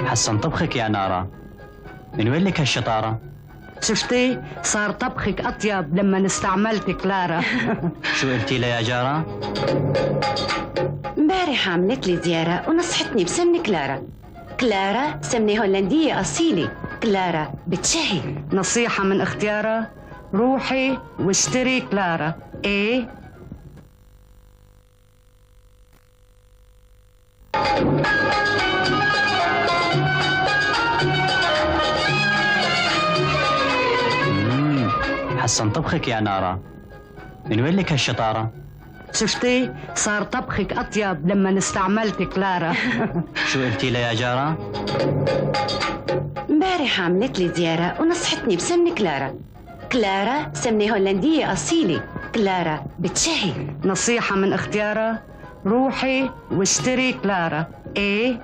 حسن طبخك يا نارا، من وين لك هالشطارة؟ شفتي؟ صار طبخك أطيب لما استعملت كلارا. شو قلتي لها يا جارة؟ امبارح عملت لي زيارة ونصحتني بسمن كلارا. كلارا سمنة هولندية أصيلة، كلارا بتشهي. نصيحة من اختيارها، روحي واشتري كلارا. ايه؟ حسن طبخك يا نارا، من وين لك هالشطارة؟ شفتي؟ صار طبخك أطيب لما استعملت كلارا. شو قلتي لها يا جارة؟ امبارح عملت لي زيارة ونصحتني بسمن كلارا. كلارا سمنة هولندية أصيلة، كلارا بتشهي. نصيحة من اختيارها، روحي واشتري كلارا. ايه؟